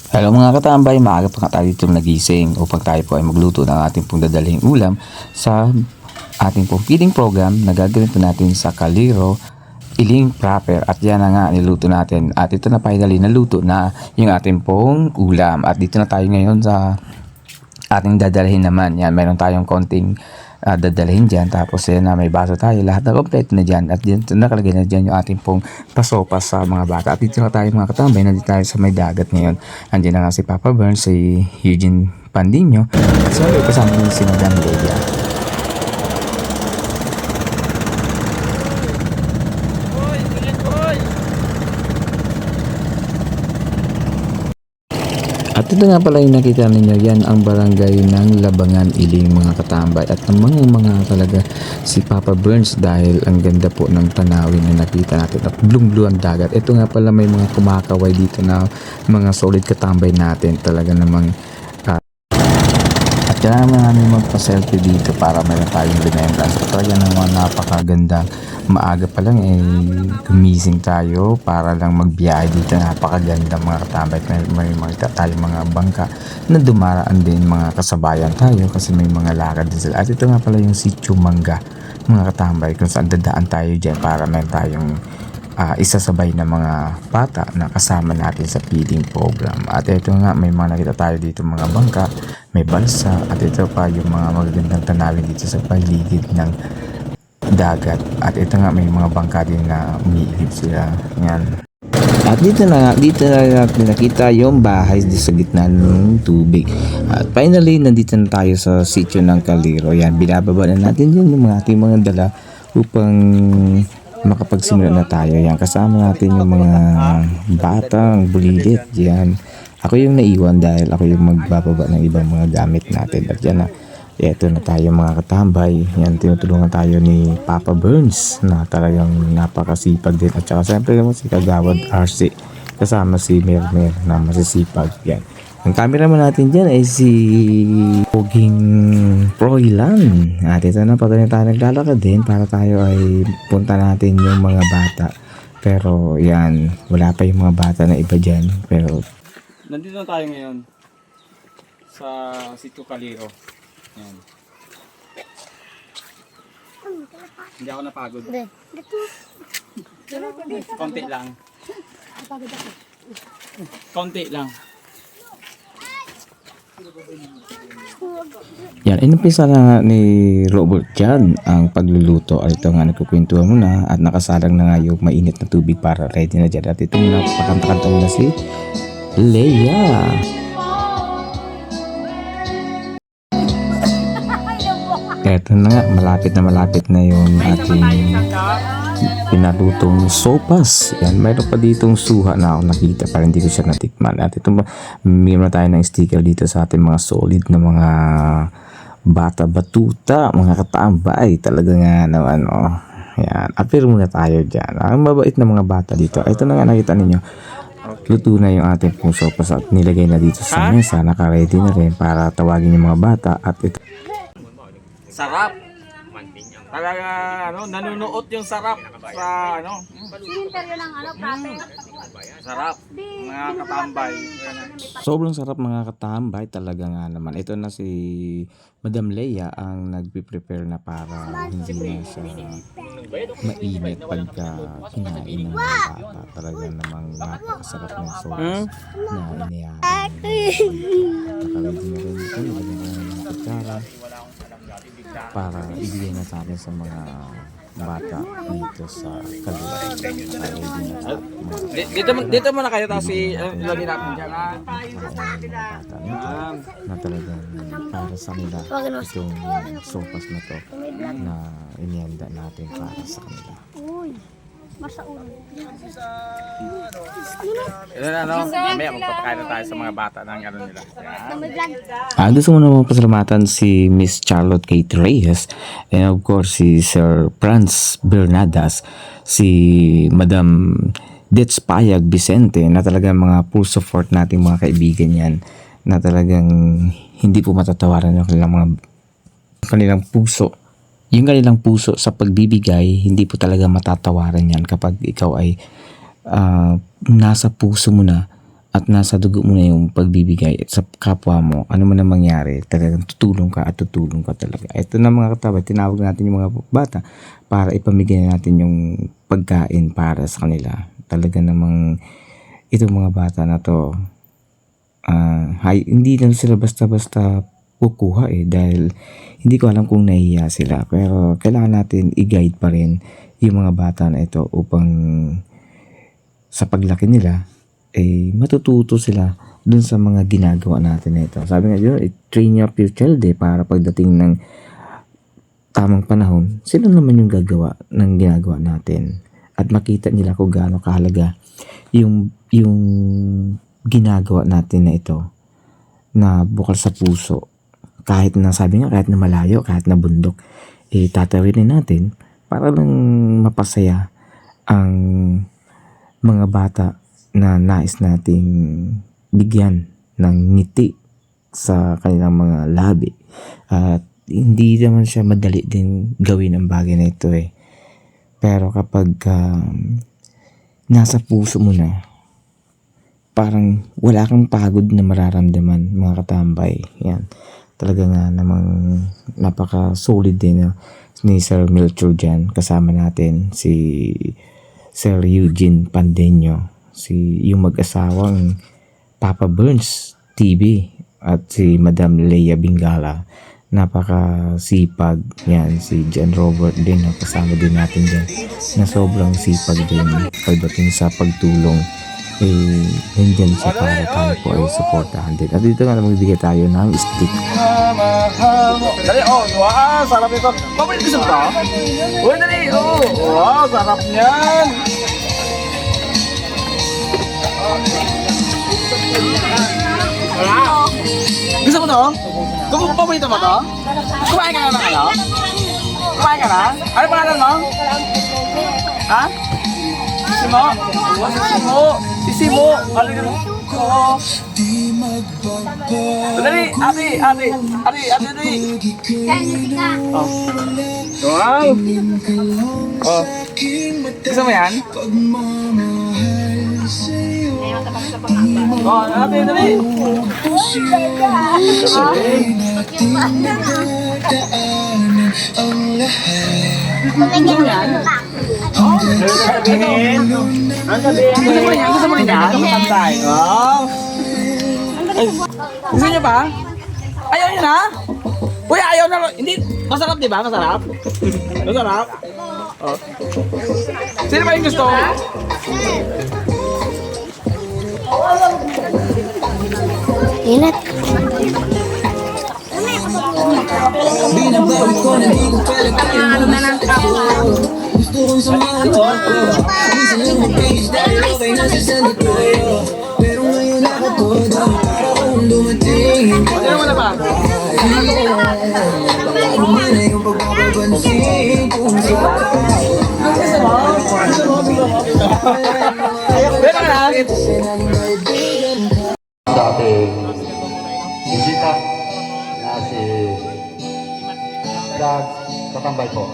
Hello mga katambay, maaga pa nga tayo dito nagising upang tayo po ay magluto ng ating pong dadalhin ulam sa ating pong feeding program na gagawin po natin sa Kaliro Iling Proper. At yan na nga niluto natin at ito na finally naluto na yung ating pong ulam. At dito na tayo ngayon sa ating dadalhin naman. Yan, meron tayong konting dadalhin dyan. Tapos yan na may baso tayo. Lahat na kompleto na dyan. At dito nakalagay na dyan yung ating pong pasopas sa mga bata. At dito na tayo mga katambay. Nandito tayo sa may dagat ngayon. Andiyan na nga si Papa Burns, si Eugene Pandinho. At siyempre kasama niyo si Madam Leia. At ito nga pala yung nakita ninyo, yan ang barangay ng Labangan Iling mga katambay. At ang mga talaga si Papa Burns dahil ang ganda po ng tanawin na nakita natin at blue ang dagat. Ito nga pala may mga kumakaway dito na mga solid katambay natin talaga namang at kailangan namin magpa-selfie dito para meron tayong remembrance. At talaga naman napakaganda. Maaga pa lang gumising tayo para lang magbiyahe dito. Napakaganda mga katambay. May mga tayong mga bangka na dumaraan din mga kasabayan tayo kasi may mga lakad din sila. At ito nga pala yung Sitio Mangga mga katambay kung saan dadaan tayo dyan para meron tayong isasabay na mga bata na kasama natin sa feeding program. At ito nga may mga nakita tayo dito mga bangka, may balsa at ito pa yung mga magagandang tanawin dito sa paligid ng dagat. At ito nga may mga bangka din na umiilip sila. Yan. At dito na natin nakita yung bahay dito sa gitna ng tubig. At finally, nandito na tayo sa sitio ng Kaliro. Yan, binababa na natin yun yung mga ating mga dala upang makapagsimula na tayo. Yan, kasama natin yung mga batang bulilit. Yan. Ako yung naiwan dahil ako yung magbababa ng ibang mga gamit natin. At yan na, eto na tayo mga katambay. Yan, tinutulungan tayo ni Papa Burns na talagang napakasipag din. At saka siyempre naman si Kagawad RC kasama si Mermer na masisipag. Yan. Ang cameraman natin dyan ay si Poging Proilan. At ito na patuloy tayo naglalakad din para tayo ay punta natin yung mga bata. Pero yan, wala pa yung mga bata na iba dyan. Pero nandito na tayo ngayon sa Sitio Kaliro. Yan. Hindi ako napagod. Konti lang. Konti lang. yan, inumpisa na nga ni Robert dyan ang pagluluto. At ito nga nagkukwentuhan muna at nakasalang na nga yung mainit na tubig para ready na dyan. At itong napakanta-kanta na si Leia. Eto na nga, malapit na yung ating pinalutong sopas. Yan, mayroon pa ditong suha na ako nakita para hindi ko siya natikman. At ito, mayroon tayo ng sticker dito sa ating mga solid na mga bata batuta, mga katambay. Talaga nga naman, oh. Yan, appear muna tayo dyan. Ang mabait na mga bata dito. Ito na nga nakita ninyo. Luto na yung ating pong sopas at nilagay na dito sa mesa. Naka-ready na rin para tawagin yung mga bata. At ito, Sarap. Talaga nanunuot yung sarap sa Interview ng proper. sarap mga katambay. sobrang sarap mga katambay talaga nga naman. Ito na si Madam Leia ang nagpe-prepare na para hindi na siya mainit pagka kinain ng mga bata. Talaga namang napakasarap ng sauce na inihain. Nakalagay na rin ito. Nilagyan ko ng kutsara para ibigay na sa atin sa mga bata dito sa Kaliro. Dito muna kayo tapos ilagay natin dyan. Na talagang para sa nila itong sopas na to na inihanda natin para sa kanila. Masaulo. Mamaya magpapakain na tayo sa mga bata ng nila. Gusto mo naman pasalamatan si Miss Charlotte Kate Reyes and of course si Sir Franz Bernadas, si Madam Dets Payag Vicente na talagang mga full support nating mga kaibigan yan na talagang hindi po matatawaran yung kanilang puso. Yung kanilang puso sa pagbibigay, hindi po talaga matatawaran yan kapag ikaw ay nasa puso mo na at nasa dugo mo na yung pagbibigay at sa kapwa mo, ano man ang mangyari, talagang tutulong ka at tutulong ka talaga. Ito na mga katabay, tinawag natin yung mga bata para ipamigay natin yung pagkain para sa kanila. Talaga namang itong mga bata na to, hindi lang sila basta-basta kukuha dahil hindi ko alam kung nahihiya sila, pero kailangan natin i-guide pa rin yung mga bata na ito upang sa paglaki nila matututo sila dun sa mga ginagawa natin na ito. Sabi nga yun, train up your child para pagdating ng tamang panahon, sila naman yung gagawa ng ginagawa natin at makita nila kung gaano kahalaga yung ginagawa natin na ito na bukal sa puso. Kahit na sabi nga, kahit na malayo, kahit na bundok, tatawidin natin para lang mapasaya ang mga bata na nais nating bigyan ng ngiti sa kanilang mga labi. At hindi naman siya madali din gawin ang bagay na ito Pero kapag nasa puso mo na, parang wala kang pagod na mararamdaman, mga katambay. Yan. Talaga nga namang napaka-solid din ni Sir Melchor dyan. Kasama natin si Sir Eugene Pandeño, yung mag-asawang Papa Burns TV at si Madam Leia Bingala. Napaka-sipag yan. Si John Robert din, kasama din natin dyan, na sobrang sipag din pagdating sa pagtulong. Nandyan siya para tayo po ay supportahan din. At dito nga magbigay tayo ng stick. Dali, wow, sarap ito. Papalit gusto mo ito? Uy, dali, wow, sarap niyan. Gusto mo ito? Papalit mo ito? Kumain ka na ng ano? Kumain ka na? Ano pangalan mo? Ha? Simo? Simo? Ano yun? Oo. Dali, ate. Wow. Gusto mo yan? Ate, dali. Gusto mo rin yan? Wow. Gusto niyo pa? Ayaw niyo na? Uy, ayaw na. Hindi. Masarap, di ba? Masarap? Masarap? Sino ba yung gusto? Inat. Binabawi ko na di ko pala kaya gusto kong samahan ko minsan lang mag-page dahil okay na sa sanatorio. Pero ngayon ako todo para kung dumating Sino mo na ba? ano man ay yung pagpapapansin kung Beka na. sa ating bisita na si Brad Katambay po.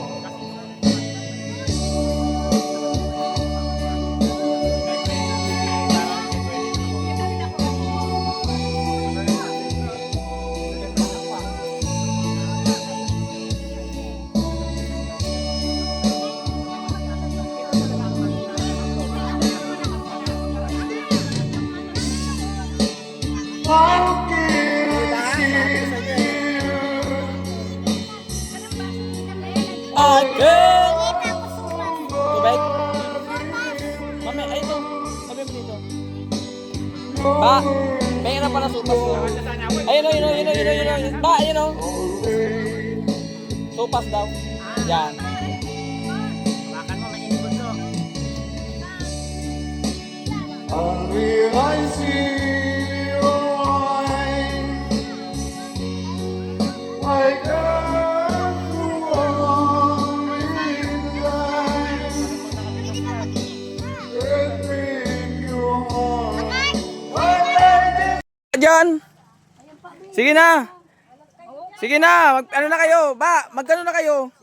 Tubig? Mami, ay ito. Sabi mo dito. Ba, pera pala supas ko. Ayun o. Ba, ayun o. Supas daw. Yan. Makan mo, mainit gusto. Until I see your eyes, I can't go on in life. Break your heart. Diyan. Sige na. Sige na. Ano na kayo? Ba, magkano na kayo?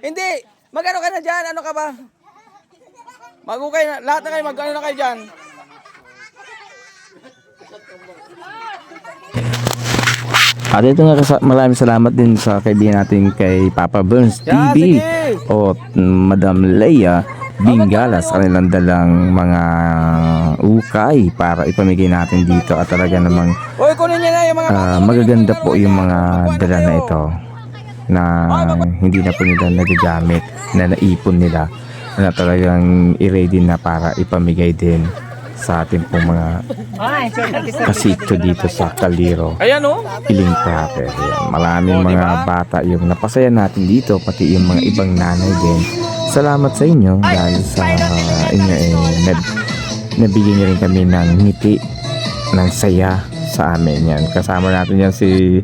Hindi. Magkano ka na dyan? Ano ka ba? Mag-ukay na. Lahat na kayo. Magkano na kayo dyan? At ito nga, maraming salamat din sa kaibigan natin kay Papa Burns TV o Madam Leia Bingala sa kanilang dalang mga ukay para ipamigay natin dito. At talaga namang Uy, kunin niya na yung mga magaganda po yung mga dala na ito na hindi na po nila nagagamit, na naipon nila, na talagang i-ready na para ipamigay din sa ating pong mga kasito dito sa Caliro Ayan oh. Iling Proper. Yan. Maraming mga bata yung napasaya natin dito, pati yung mga ibang nanay din. Salamat sa inyo dahil sa inyo nabigyan niyo rin kami ng ngiti, ng saya sa amin. Yan. Kasama natin yan si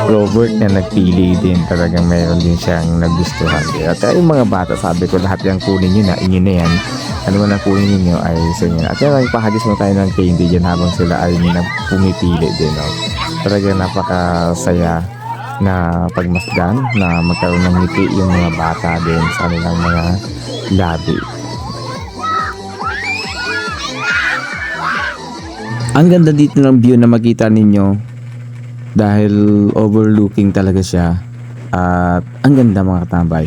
Robert na nagpili din. Talagang mayroon din siyang nagustuhan. At yung mga bata, sabi ko lahat yung kunin nyo na, inyo na yan. Ano man ang kunin ninyo ay sa inyo. At yan, ipahagis mo tayo ng candy dyan habang sila ay pumipili din. No? Talagang napakasaya na pagmasdan na magkaroon ng ngiti yung mga bata din sa kanilang mga labi. Ang ganda dito ng view na makita ninyo dahil overlooking talaga siya at ang ganda mga katambay.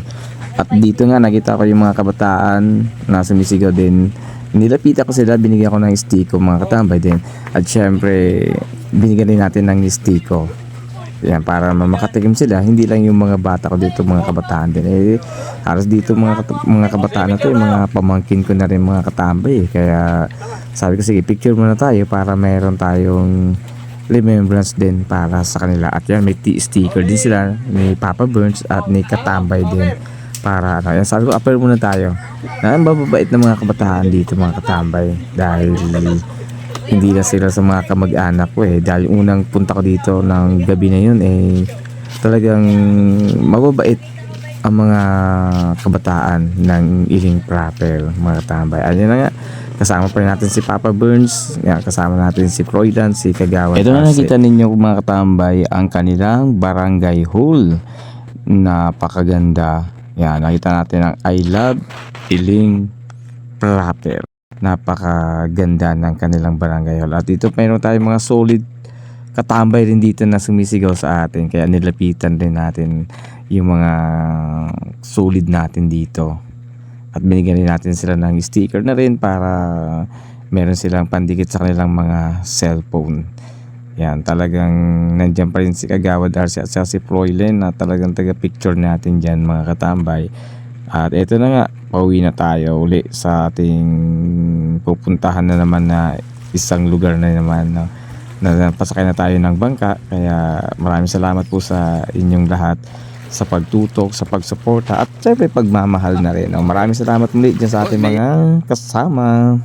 At dito nga nakita ko yung mga kabataan na sumisigaw din. Nilapitan ko sila, binigyan ko ng stiko mga katambay din. At syempre binigyan din natin ng stiko. Yan, para makatikim sila. Hindi lang yung mga bata ko dito, mga kabataan din. Halos dito mga kabataan na to, yung mga pamangkin ko na rin mga katambay. Kaya sabi ko, sige, picture muna tayo para mayroon tayong remembrance din para sa kanila. At yan, may sticker din sila ni Papa Burns at ni Katambay din. Para ano, yan, sabi ko, appear muna tayo. Ang bababait ng mga kabataan dito, mga katambay. Dahil hindi na sila sa mga kamag-anak ko dahil unang punta ko dito ng gabi na yun talagang mababait ang mga kabataan ng Iling Proper mga katambay. Ayun na nga, kasama pa rin natin si Papa Burns, yan, kasama natin si Froilan, si Kagawan. Ito na nakita ninyo mga katambay ang kanilang barangay hall. Napakaganda. Yan, nakita natin ang I Love Iling Proper. Napakaganda ng kanilang barangay hall. At dito mayroon tayong mga solid katambay rin dito na sumisigaw sa atin. Kaya nilapitan rin natin yung mga solid natin dito. At binigyan rin natin sila ng sticker na rin para meron silang pandikit sa kanilang mga cellphone. Yan, talagang nandiyan pa rin si Kagawad Darcy at si Froilan na talagang taga-picture natin dyan mga katambay. At ito na nga, pauwi na tayo uli sa ating pupuntahan na naman na isang lugar na naman, no? Na pasakay na tayo ng bangka. Kaya maraming salamat po sa inyong lahat sa pagtutok, sa pagsuporta at syempre pagmamahal na rin, no? Maraming salamat muli dyan sa ating mga kasama.